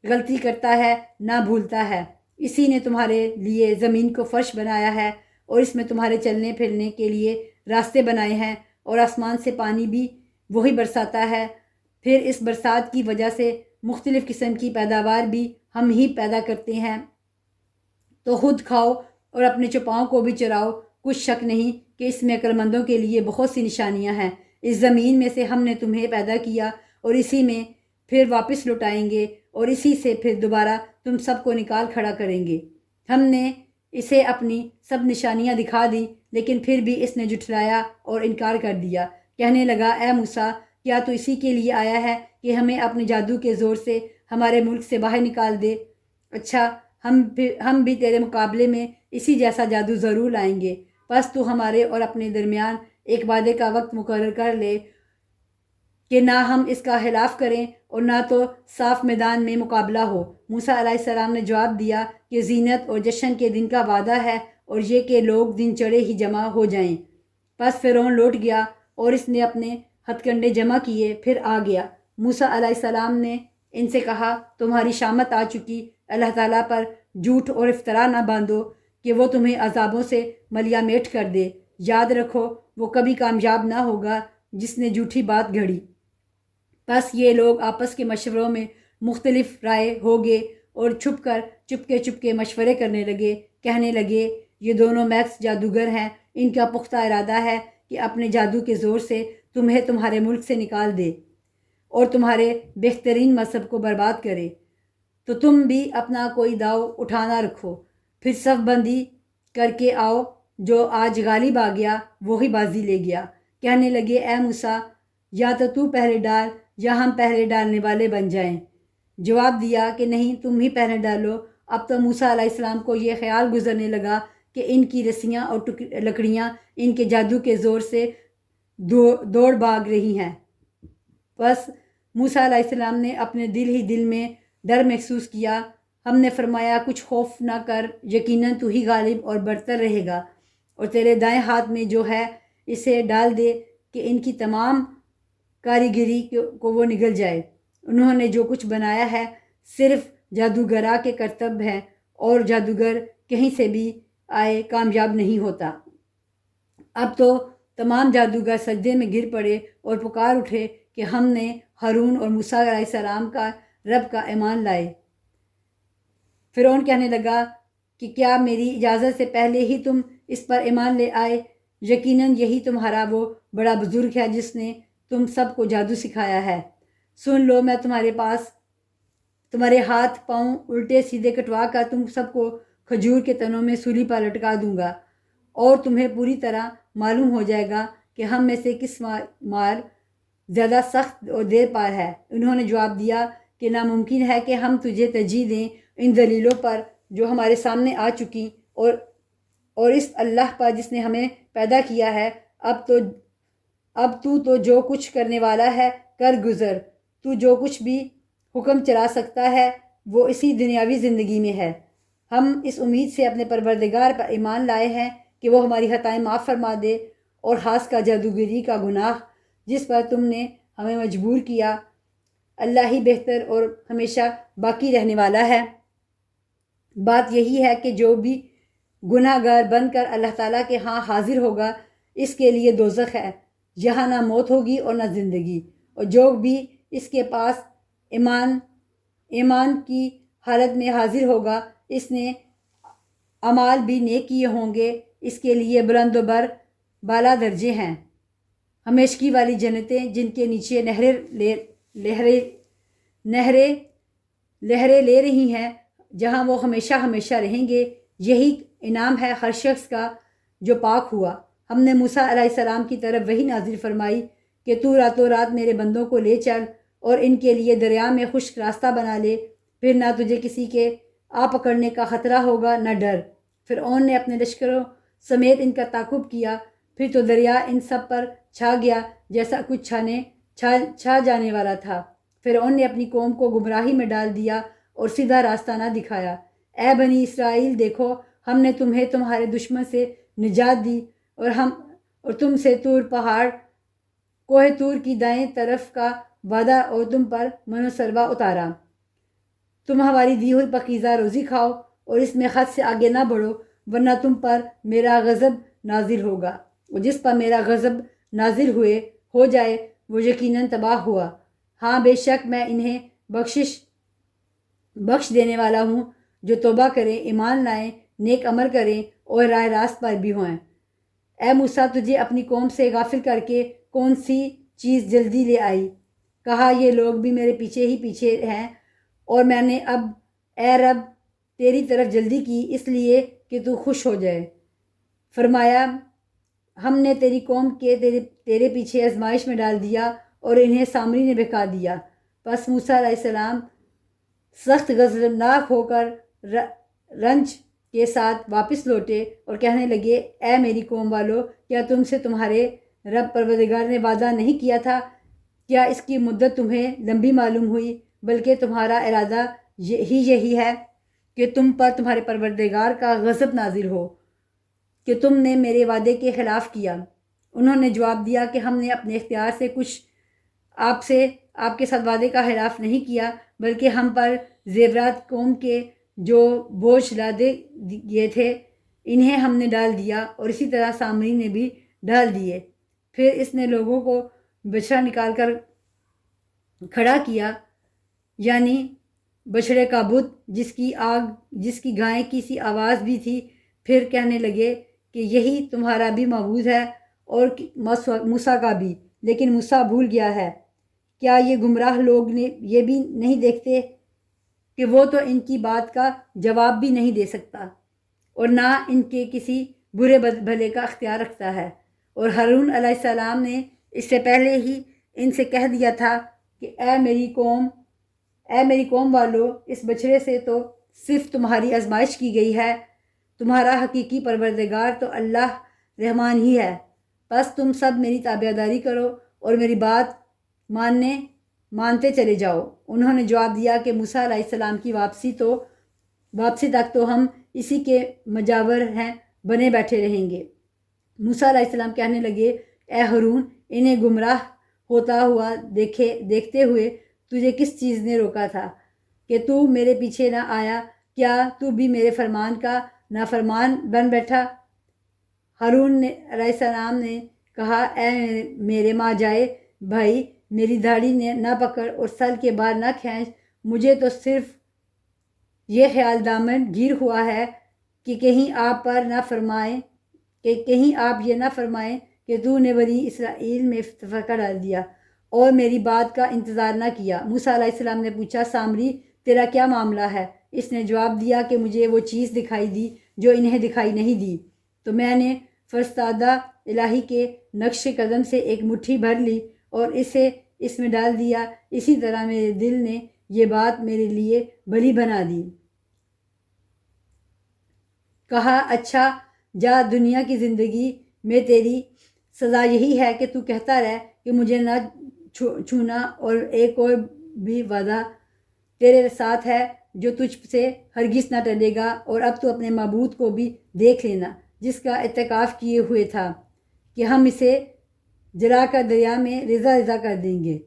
غلطی کرتا ہے نہ بھولتا ہے۔ اسی نے تمہارے لیے زمین کو فرش بنایا ہے اور اس میں تمہارے چلنے پھرنے کے لیے راستے بنائے ہیں، اور آسمان سے پانی بھی وہی برساتا ہے، پھر اس برسات کی وجہ سے مختلف قسم کی پیداوار بھی ہم ہی پیدا کرتے ہیں، تو خود کھاؤ اور اپنے چوپاؤں کو بھی چراؤ۔ کچھ شک نہیں کہ اس میں عقلمندوں کے لیے بہت سی نشانیاں ہیں۔ اس زمین میں سے ہم نے تمہیں پیدا کیا اور اسی میں پھر واپس لوٹائیں گے، اور اسی سے پھر دوبارہ تم سب کو نکال کھڑا کریں گے۔ ہم نے اسے اپنی سب نشانیاں دکھا دیں، لیکن پھر بھی اس نے جھٹلایا اور انکار کر دیا۔ کہنے لگا، اے موسیٰ، کیا تو اسی کے لیے آیا ہے کہ ہمیں اپنے جادو کے زور سے ہمارے ملک سے باہر نکال دے؟ اچھا، ہم بھی تیرے مقابلے میں اسی جیسا جادو ضرور لائیں گے، بس تو ہمارے اور اپنے درمیان ایک وعدے کا وقت مقرر کر لے کہ نہ ہم اس کا خلاف کریں اور نہ تو صاف میدان میں مقابلہ ہو۔ موسیٰ علیہ السلام نے جواب دیا کہ زینت اور جشن کے دن کا وعدہ ہے، اور یہ کہ لوگ دن چڑھے ہی جمع ہو جائیں۔ پس فرعون لوٹ گیا اور اس نے اپنے ہتھ کنڈے جمع کیے، پھر آ گیا۔ موسیٰ علیہ السلام نے ان سے کہا، تمہاری شامت آ چکی، اللہ تعالیٰ پر جھوٹ اور افطرا نہ باندھو کہ وہ تمہیں عذابوں سے ملیا میٹ کر دے۔ یاد رکھو، وہ کبھی کامیاب نہ ہوگا جس نے جھوٹی بات گھڑی۔ پس یہ لوگ آپس کے مشوروں میں مختلف رائے ہو گئے اور چپکے مشورے کرنے لگے، کہنے لگے، یہ دونوں محض جادوگر ہیں، ان کا پختہ ارادہ ہے کہ اپنے جادو کے زور سے تمہیں تمہارے ملک سے نکال دے اور تمہارے بہترین مذہب کو برباد کرے۔ تو تم بھی اپنا کوئی داؤ اٹھانا رکھو، پھر صف بندی کر کے آؤ، جو آج غالب آ گیا وہی بازی لے گیا۔ کہنے لگے، اے موسیٰ، یا تو پہلے ڈال یا ہم پہلے ڈالنے والے بن جائیں۔ جواب دیا کہ نہیں، تم ہی پہلے ڈالو۔ اب تو موسیٰ علیہ السلام کو یہ خیال گزرنے لگا کہ ان کی رسیاں اور لکڑیاں ان کے جادو کے زور سے دوڑ بھاگ رہی ہیں۔ بس موسیٰ علیہ السلام نے اپنے دل ہی دل میں ڈر محسوس کیا۔ ہم نے فرمایا، کچھ خوف نہ کر، یقیناً تو ہی غالب اور برتر رہے گا، اور تیرے دائیں ہاتھ میں جو ہے اسے ڈال دے کہ ان کی تمام کاریگری کو وہ نگل جائے۔ انہوں نے جو کچھ بنایا ہے صرف جادوگرا کے کرتب ہے، اور جادوگر کہیں سے بھی آئے کامیاب نہیں ہوتا۔ اب تو تمام جادوگر سجدے میں گر پڑے اور پکار اٹھے کہ ہم نے ہارون اور موسیٰ علیہ السلام کا رب کا ایمان لائے۔ فرعون کہنے لگا کہ کیا میری اجازت سے پہلے ہی تم اس پر ایمان لے آئے؟ یقیناً یہی تمہارا وہ بڑا بزرگ ہے جس نے تم سب کو جادو سکھایا ہے۔ سن لو، میں تمہارے ہاتھ پاؤں الٹے سیدھے کٹوا کر تم سب کو کھجور کے تنوں میں سولی پر لٹکا دوں گا، اور تمہیں پوری طرح معلوم ہو جائے گا کہ ہم میں سے کس مار زیادہ سخت اور دیر پار ہے۔ انہوں نے جواب دیا کہ ناممکن ہے کہ ہم تجھے ترجیح دیں ان دلیلوں پر جو ہمارے سامنے آ چکی، اور اس اللہ پر جس نے ہمیں پیدا کیا ہے۔ اب تو جو کچھ کرنے والا ہے کر گزر۔ تو جو کچھ بھی حکم چلا سکتا ہے وہ اسی دنیاوی زندگی میں ہے۔ ہم اس امید سے اپنے پروردگار پر ایمان لائے ہیں کہ وہ ہماری خطائیں معاف فرما دے، اور خاص کا جادوگری کا گناہ جس پر تم نے ہمیں مجبور کیا، اللہ ہی بہتر اور ہمیشہ باقی رہنے والا ہے۔ بات یہی ہے کہ جو بھی گناہ گار بن کر اللہ تعالیٰ کے ہاں حاضر ہوگا، اس کے لیے دوزخ ہے، یہاں نہ موت ہوگی اور نہ زندگی، اور جو بھی اس کے پاس ایمان کی حالت میں حاضر ہوگا، اس نے اعمال بھی نیک کیے ہوں گے، اس کے لیے بلند و بالا درجے ہیں، ہمیشگی والی جنتیں جن کے نیچے لہریں لے رہی ہیں، جہاں وہ ہمیشہ ہمیشہ رہیں گے۔ یہی انعام ہے ہر شخص کا جو پاک ہوا۔ ہم نے موسیٰ علیہ السلام کی طرف وحی نازل فرمائی کہ تو راتوں رات میرے بندوں کو لے چل اور ان کے لیے دریا میں خشک راستہ بنا لے، پھر نہ تجھے کسی کے آ پکڑنے کا خطرہ ہوگا نہ ڈر۔ فرعون نے اپنے لشکروں سمیت ان کا تعاقب کیا، پھر تو دریا ان سب پر چھا گیا جیسا کچھ چھا جانے والا تھا۔ فرعون نے اپنی قوم کو گمراہی میں ڈال دیا اور سیدھا راستہ نہ دکھایا۔ اے بنی اسرائیل، دیکھو ہم نے تمہیں تمہارے دشمن سے نجات دی اور تم سے کوہ طور کی دائیں طرف کا وعدہ اور تم پر من و سلوہ اتارا۔ تم ہماری دی ہوئی پاکیزہ روزی کھاؤ اور اس میں حد سے آگے نہ بڑھو، ورنہ تم پر میرا غضب نازل ہوگا، اور جس پر میرا غضب نازل ہو جائے وہ یقیناً تباہ ہوا۔ ہاں بے شک میں انہیں بخش دینے والا ہوں جو توبہ کریں، ایمان لائیں، نیک عمل کریں اور راہ راست پر بھی ہوئیں۔ اے موسیٰ، تجھے اپنی قوم سے غافل کر کے کون سی چیز جلدی لے آئی؟ کہا یہ لوگ بھی میرے پیچھے ہیں، اور میں نے اب اے رب تیری طرف جلدی کی اس لیے کہ تو خوش ہو جائے۔ فرمایا ہم نے تیری قوم کے تیرے پیچھے آزمائش میں ڈال دیا اور انہیں سامری نے بہکا دیا۔ پس موسیٰ علیہ السلام سخت غضبناک ہو کر رنج کے ساتھ واپس لوٹے اور کہنے لگے، اے میری قوم والو، کیا تم سے تمہارے رب پروردگار نے وعدہ نہیں کیا تھا؟ کیا اس کی مدت تمہیں لمبی معلوم ہوئی؟ بلکہ تمہارا ارادہ یہی ہے کہ تم پر تمہارے پروردگار کا غضب نازل ہو کہ تم نے میرے وعدے کے خلاف کیا۔ انہوں نے جواب دیا کہ ہم نے اپنے اختیار سے کچھ آپ کے ساتھ وعدے کا خلاف نہیں کیا، بلکہ ہم پر زیورات قوم کے جو بوجھ لادے گئے تھے انہیں ہم نے ڈال دیا، اور اسی طرح سامری نے بھی ڈال دیے۔ پھر اس نے لوگوں کو بچھڑا نکال کر کھڑا کیا، یعنی بچھڑے کا بت جس کی گائیں کی سی آواز بھی تھی۔ پھر کہنے لگے کہ یہی تمہارا بھی معبود ہے اور موسیٰ کا بھی، لیکن موسیٰ بھول گیا ہے۔ کیا یہ گمراہ لوگ یہ بھی نہیں دیکھتے کہ وہ تو ان کی بات کا جواب بھی نہیں دے سکتا اور نہ ان کے کسی برے بھلے کا اختیار رکھتا ہے؟ اور ہارون علیہ السلام نے اس سے پہلے ہی ان سے کہہ دیا تھا کہ اے میری قوم والو، اس بچڑے سے تو صرف تمہاری آزمائش کی گئی ہے، تمہارا حقیقی پروردگار تو اللہ رحمان ہی ہے۔ بس تم سب میری تابعداری کرو اور میری بات مانتے چلے جاؤ۔ انہوں نے جواب دیا کہ موسیٰ علیہ السلام کی واپسی تک تو ہم اسی کے مجاور ہیں، بنے بیٹھے رہیں گے۔ موسیٰ علیہ السلام کہنے لگے، اے ہارون، انہیں گمراہ ہوتا ہوا دیکھتے ہوئے تجھے کس چیز نے روکا تھا کہ تو میرے پیچھے نہ آیا؟ کیا تو بھی میرے فرمان کا نافرمان بن بیٹھا؟ ہارون علیہ السلام نے کہا، اے میرے ماں جائے بھائی، میری داڑھی نہ پکڑ اور سل کے بال نہ کھینچ، مجھے تو صرف یہ خیال دامن گیر ہوا ہے کہ کہیں آپ یہ نہ فرمائیں کہ تو نے بنی اسرائیل میں فرقہ ڈال دیا اور میری بات کا انتظار نہ کیا۔ موسیٰ علیہ السلام نے پوچھا، سامری تیرا کیا معاملہ ہے؟ اس نے جواب دیا کہ مجھے وہ چیز دکھائی دی جو انہیں دکھائی نہیں دی، تو میں نے فرستادہ الہی کے نقش قدم سے ایک مٹھی بھر لی اور اسے اس میں ڈال دیا، اسی طرح میرے دل نے یہ بات میرے لیے بھلی بنا دی۔ کہا، اچھا جا، دنیا کی زندگی میں تیری سزا یہی ہے کہ تو کہتا رہ کہ مجھے نہ چھونا، اور ایک اور بھی وعدہ تیرے ساتھ ہے جو تجھ سے ہرگز نہ ٹلے گا، اور اب تو اپنے معبود کو بھی دیکھ لینا جس کا اعتکاف کیے ہوئے تھا کہ ہم اسے جلا کر دریا میں رضا کر دیں گے۔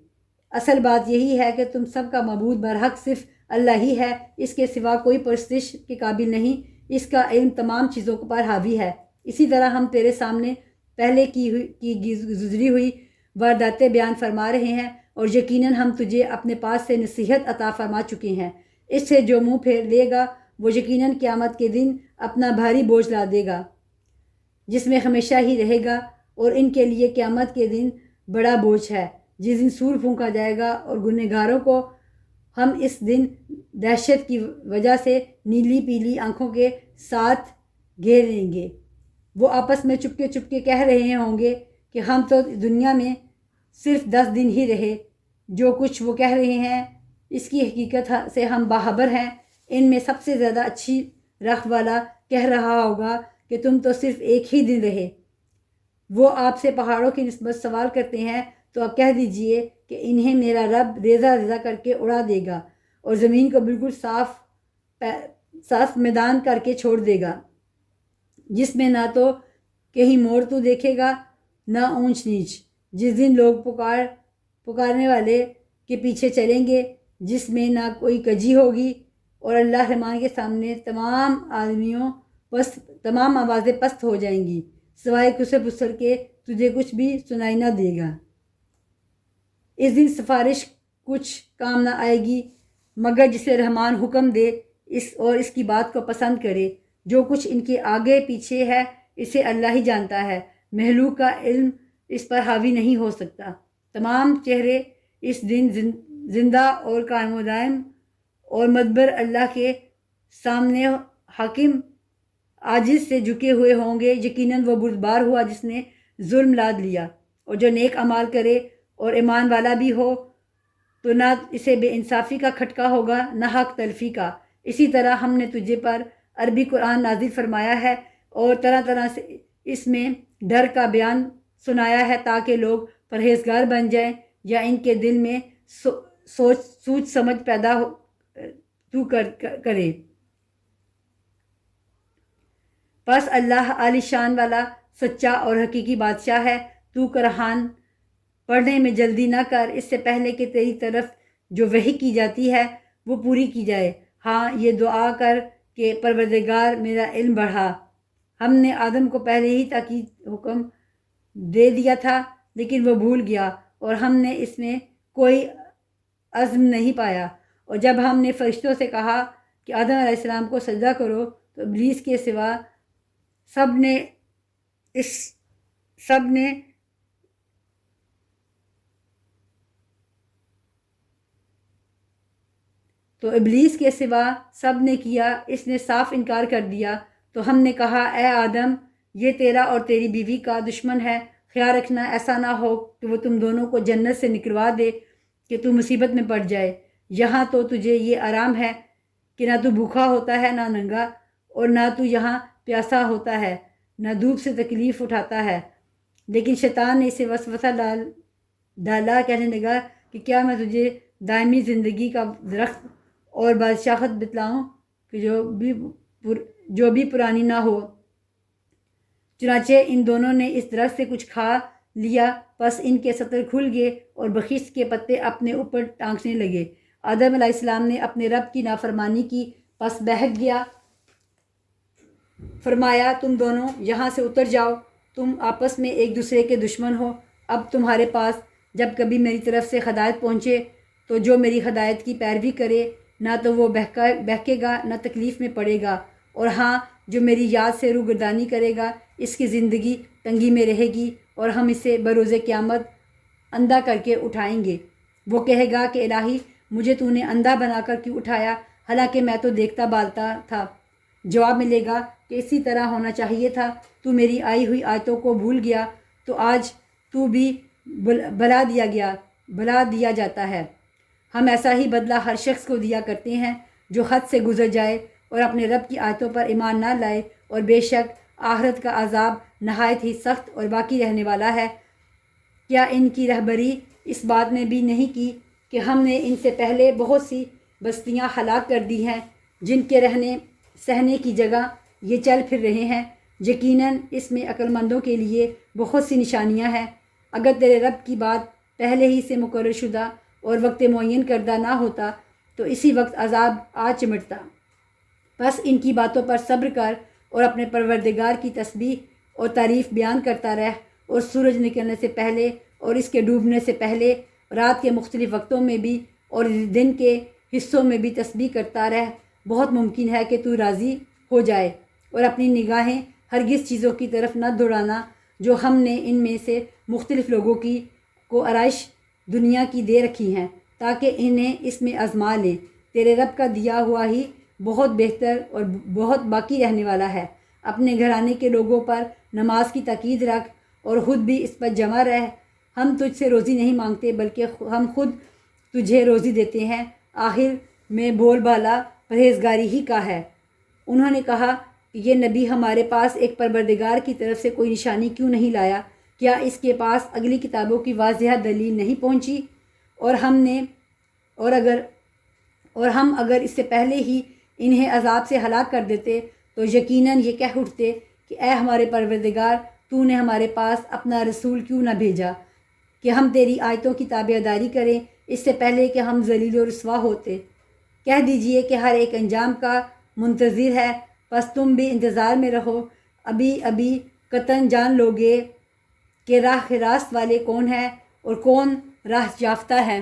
اصل بات یہی ہے کہ تم سب کا معبود برحق صرف اللہ ہی ہے، اس کے سوا کوئی پرستش کے قابل نہیں، اس کا علم تمام چیزوں پر حاوی ہے۔ اسی طرح ہم تیرے سامنے پہلے کی گزری ہوئی وارداتیں بیان فرما رہے ہیں، اور یقیناً ہم تجھے اپنے پاس سے نصیحت عطا فرما چکے ہیں۔ اس سے جو منہ پھیر لے گا وہ یقیناً قیامت کے دن اپنا بھاری بوجھ لا دے گا جس میں ہمیشہ ہی رہے گا، اور ان کے لیے قیامت کے دن بڑا بوجھ ہے جس دن سور پھونکا جائے گا، اور گنہگاروں کو ہم اس دن دہشت کی وجہ سے نیلی پیلی آنکھوں کے ساتھ گھیر لیں گے۔ وہ آپس میں چپکے چپکے کہہ رہے ہوں گے کہ ہم تو دنیا میں صرف 10 دن ہی رہے۔ جو کچھ وہ کہہ رہے ہیں اس کی حقیقت سے ہم باخبر ہیں۔ ان میں سب سے زیادہ اچھی رخ والا کہہ رہا ہوگا کہ تم تو صرف ایک ہی دن رہے۔ وہ آپ سے پہاڑوں کی نسبت سوال کرتے ہیں تو آپ کہہ دیجئے کہ انہیں میرا رب ریزہ ریزہ کر کے اڑا دے گا اور زمین کو بالکل صاف میدان کر کے چھوڑ دے گا، جس میں نہ تو کہیں موڑ تو دیکھے گا نہ اونچ نیچ۔ جس دن لوگ پکارنے والے کے پیچھے چلیں گے، جس میں نہ کوئی کجی ہوگی، اور اللہ رحمان کے سامنے تمام آوازیں پست ہو جائیں گی، سوائے کسر پسر کے تجھے کچھ بھی سنائی نہ دے گا۔ اس دن سفارش کچھ کام نہ آئے گی مگر جسے رحمان حکم دے اور اس کی بات کو پسند کرے۔ جو کچھ ان کے آگے پیچھے ہے اسے اللہ ہی جانتا ہے، مخلوق کا علم اس پر حاوی نہیں ہو سکتا۔ تمام چہرے اس دن زندہ اور قائم و دائم اور مدبر اللہ کے سامنے حاکم عاجز سے جھکے ہوئے ہوں گے۔ یقیناً وہ بردبار ہوا جس نے ظلم لاد لیا، اور جو نیک اعمال کرے اور ایمان والا بھی ہو تو نہ اسے بے انصافی کا کھٹکا ہوگا نہ حق تلفی کا۔ اسی طرح ہم نے تجھے پر عربی قرآن نازل فرمایا ہے اور طرح طرح سے اس میں ڈر کا بیان سنایا ہے تاکہ لوگ پرہیزگار بن جائیں یا ان کے دل میں سوچ سمجھ پیدا کرے۔ پس اللہ عالی شان والا سچا اور حقیقی بادشاہ ہے۔ تو قرآن پڑھنے میں جلدی نہ کر، اس سے پہلے کہ تیری طرف جو وحی کی جاتی ہے وہ پوری کی جائے۔ ہاں، یہ دعا کر کہ پروردگار میرا علم بڑھا۔ ہم نے آدم کو پہلے ہی تاکید حکم دے دیا تھا لیکن وہ بھول گیا اور ہم نے اس میں کوئی عزم نہیں پایا۔ اور جب ہم نے فرشتوں سے کہا کہ آدم علیہ السلام کو سجدہ کرو تو ابلیس کے سوا سب نے کیا، اس نے صاف انکار کر دیا۔ تو ہم نے کہا اے آدم، یہ تیرا اور تیری بیوی کا دشمن ہے، خیال رکھنا ایسا نہ ہو کہ وہ تم دونوں کو جنت سے نکلوا دے کہ تو مصیبت میں پڑ جائے۔ یہاں تو تجھے یہ آرام ہے کہ نہ تو بھوکا ہوتا ہے نہ ننگا، اور نہ تو یہاں پیاسا ہوتا ہے نہ دھوپ سے تکلیف اٹھاتا ہے۔ لیکن شیطان نے اسے وسوسہ ڈالا، کہنے لگا کہ کیا میں تجھے دائمی زندگی کا درخت اور بادشاہت بتلاؤں کہ جو بھی پرانی نہ ہو۔ چنانچہ ان دونوں نے اس درخت سے کچھ کھا لیا، پس ان کے سطر کھل گئے اور بخیص کے پتے اپنے اوپر ٹانکنے لگے۔ آدم علیہ السلام نے اپنے رب کی نافرمانی کی، پس بہک گیا۔ فرمایا تم دونوں یہاں سے اتر جاؤ، تم آپس میں ایک دوسرے کے دشمن ہو۔ اب تمہارے پاس جب کبھی میری طرف سے ہدایت پہنچے تو جو میری ہدایت کی پیروی کرے نہ تو وہ بہکے گا نہ تکلیف میں پڑے گا، اور ہاں جو میری یاد سے روگردانی کرے گا اس کی زندگی تنگی میں رہے گی اور ہم اسے بروز قیامت اندھا کر کے اٹھائیں گے۔ وہ کہے گا کہ الہی مجھے تو نے اندھا بنا کر کیوں اٹھایا حالانکہ میں تو دیکھتا بالتا تھا۔ جواب ملے گا کہ اسی طرح ہونا چاہیے تھا، تو میری آئی ہوئی آیتوں کو بھول گیا تو آج تو بھی بھلا دیا جاتا ہے۔ ہم ایسا ہی بدلہ ہر شخص کو دیا کرتے ہیں جو حد سے گزر جائے اور اپنے رب کی آیتوں پر ایمان نہ لائے، اور بے شک آخرت کا عذاب نہایت ہی سخت اور باقی رہنے والا ہے۔ کیا ان کی رہبری اس بات نے بھی نہیں کی کہ ہم نے ان سے پہلے بہت سی بستیاں ہلاک کر دی ہیں جن کے رہنے سہنے کی جگہ یہ چل پھر رہے ہیں؟ یقیناً اس میں عقل مندوں کے لیے بہت سی نشانیاں ہیں۔ اگر تیرے رب کی بات پہلے ہی سے مقرر شدہ اور وقت معین کردہ نہ ہوتا تو اسی وقت عذاب آ چمٹتا۔ بس ان کی باتوں پر صبر کر اور اپنے پروردگار کی تسبیح اور تعریف بیان کرتا رہ، اور سورج نکلنے سے پہلے اور اس کے ڈوبنے سے پہلے، رات کے مختلف وقتوں میں بھی اور دن کے حصوں میں بھی تسبیح کرتا رہ۔ بہت ممکن ہے کہ تو راضی ہو جائے، اور اپنی نگاہیں ہرگز چیزوں کی طرف نہ دوڑانا جو ہم نے ان میں سے مختلف لوگوں کو آرائش دنیا کی دے رکھی ہیں، تاکہ انہیں اس میں آزما لیں۔ تیرے رب کا دیا ہوا ہی بہت بہتر اور بہت باقی رہنے والا ہے۔ اپنے گھرانے کے لوگوں پر نماز کی تاکید رکھ اور خود بھی اس پر جمع رہ۔ ہم تجھ سے روزی نہیں مانگتے بلکہ ہم خود تجھے روزی دیتے ہیں، آخر میں بول بالا پرہیزگاری ہی کا ہے۔ انہوں نے کہا کہ یہ نبی ہمارے پاس ایک پروردگار کی طرف سے کوئی نشانی کیوں نہیں لایا؟ کیا اس کے پاس اگلی کتابوں کی واضح دلیل نہیں پہنچی؟ اور ہم اگر اس سے پہلے ہی انہیں عذاب سے ہلاک کر دیتے تو یقیناً یہ کہہ اٹھتے کہ اے ہمارے پروردگار، تو نے ہمارے پاس اپنا رسول کیوں نہ بھیجا کہ ہم تیری آیتوں کی تابعداری کریں اس سے پہلے کہ ہم ذلیل و رسوا ہوتے۔ کہہ دیجئے کہ ہر ایک انجام کا منتظر ہے، پس تم بھی انتظار میں رہو، ابھی قطعاً جان لوگے کہ راہ راست والے کون ہیں اور کون راہ یافتہ ہے۔